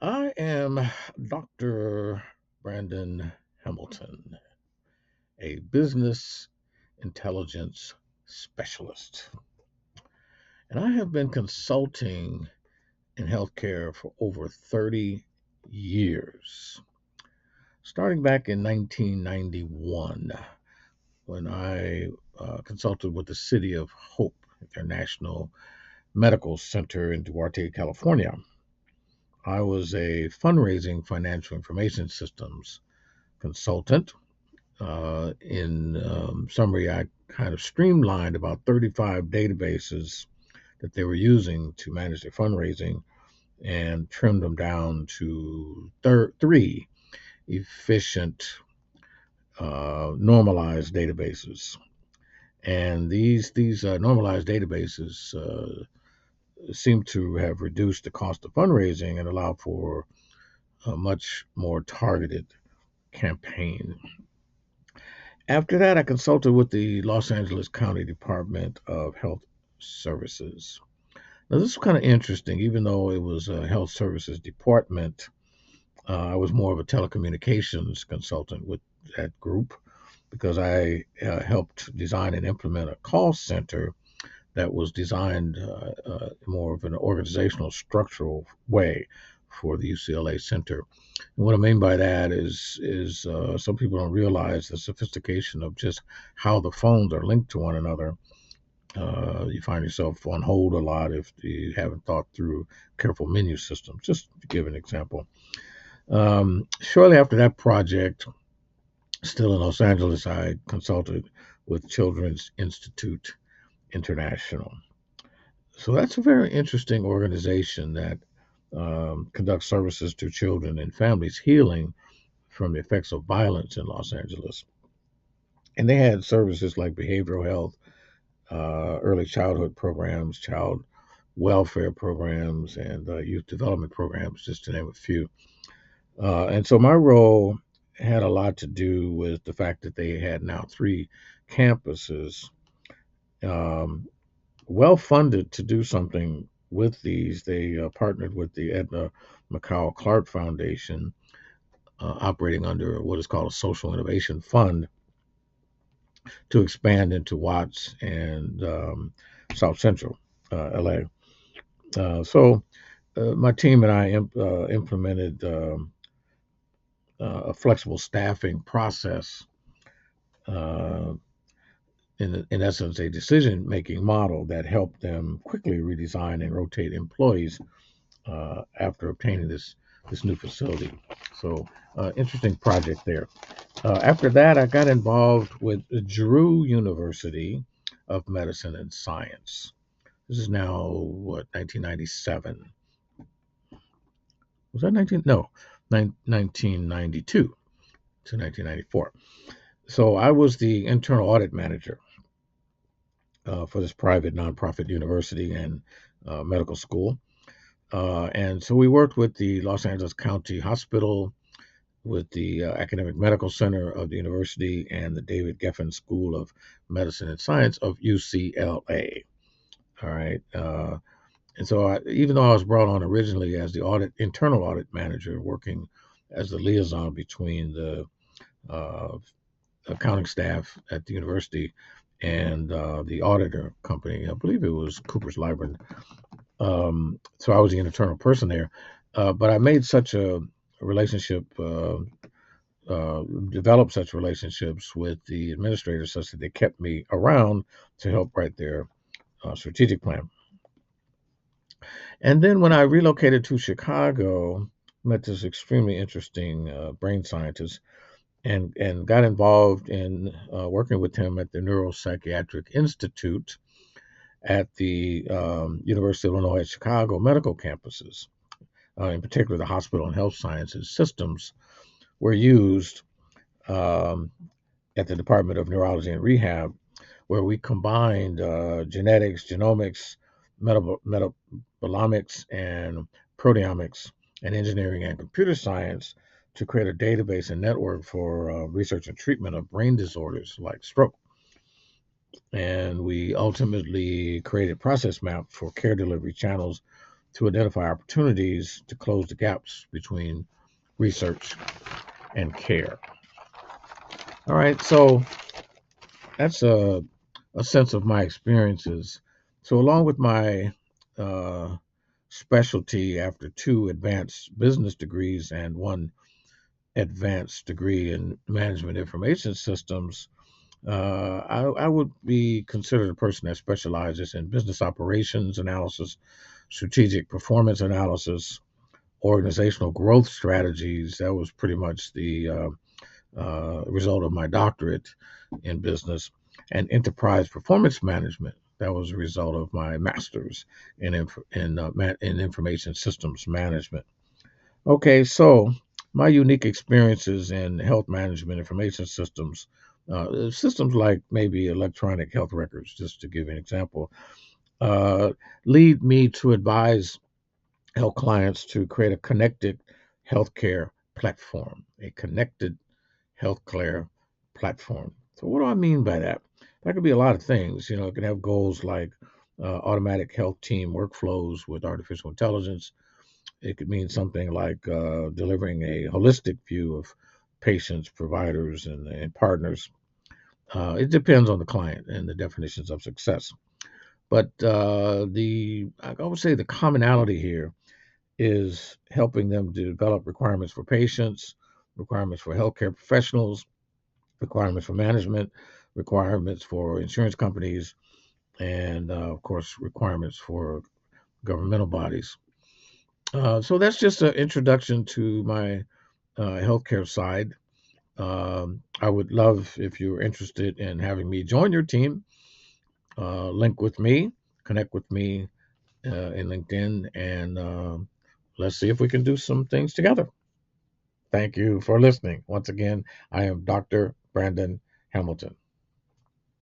I am Dr. Brandon Hamilton, a business intelligence specialist. And I have been consulting in healthcare for over 30 years, starting back in 1991 when I consulted with the City of Hope, their national medical center in Duarte, California. I was a fundraising financial information systems consultant. In summary, I kind of streamlined about 35 databases that they were using to manage their fundraising and trimmed them down to three efficient, normalized databases. And these normalized databases seem to have reduced the cost of fundraising and allow for a much more targeted campaign. After that, I consulted with the Los Angeles County Department of Health Services. Now, this was kind of interesting, even though it was a health services department. I was more of a telecommunications consultant with that group because I helped design and implement a call center that was designed more of an organizational structural way for the UCLA Center. And what I mean by that is some people don't realize the sophistication of just how the phones are linked to one another. You find yourself on hold a lot if you haven't thought through careful menu systems. Just to give an example. Shortly after that project, still in Los Angeles, I consulted with Children's Institute International. So that's a very interesting organization that conducts services to children and families healing from the effects of violence in Los Angeles. And they had services like behavioral health, early childhood programs, child welfare programs, and youth development programs, just to name a few. And so my role had a lot to do with the fact that they had now three campuses, um, well funded to do something with these. They partnered with the Edna McCall Clark Foundation, operating under what is called a Social Innovation Fund, to expand into Watts and South Central LA. So my team and I implemented a flexible staffing process, uh, in essence, a decision making model that helped them quickly redesign and rotate employees after obtaining this new facility. So, interesting project there. After that, I got involved with Drew University of Medicine and Science. This is now what, 1997? Was that 19? No, 1992 to 1994. So I was the internal audit manager for this private nonprofit university and medical school. And so we worked with the Los Angeles County Hospital, with the Academic Medical Center of the university, and the David Geffen School of Medicine and Science of UCLA. All right. And so even though I was brought on originally as the internal audit manager, working as the liaison between the uh, accounting staff at the university and the auditor company, I believe it was Cooper's Lybrand. So I was the internal person there, but I made such a relationship, developed such relationships with the administrators such that they kept me around to help write their strategic plan. And then when I relocated to Chicago, met this extremely interesting brain scientist and got involved in working with him at the Neuropsychiatric Institute at the University of Illinois at Chicago medical campuses. In particular, the hospital and health sciences systems were used um, at the Department of Neurology and Rehab, where we combined genetics, genomics, metabolomics, and proteomics, and engineering and computer science to create a database and network for research and treatment of brain disorders like stroke. And we ultimately created process map for care delivery channels to identify opportunities to close the gaps between research and care. All right, so that's a sense of my experiences. So, along with my uh, specialty after two advanced business degrees and one advanced degree in management information systems, I would be considered a person that specializes in business operations analysis, strategic performance analysis, organizational growth strategies. That was pretty much the result of my doctorate in business, and enterprise performance management. That was a result of my master's in information systems management. Okay, so my unique experiences in health management information systems, systems like maybe electronic health records, just to give you an example, uh, lead me to advise health clients to create a connected healthcare platform, a connected healthcare platform. So, what do I mean by that? That could be a lot of things. You know, it can have goals like automatic health team workflows with artificial intelligence. It could mean something like delivering a holistic view of patients, providers, and partners. It depends on the client and the definitions of success. But I would say the commonality here is helping them to develop requirements for patients, requirements for healthcare professionals, requirements for management, requirements for insurance companies, and of course, requirements for governmental bodies. So that's just an introduction to my healthcare side. I would love if you're interested in having me join your team. Link with me, connect with me in LinkedIn, and let's see if we can do some things together. Thank you for listening. Once again, I am Dr. Brandon Hamilton.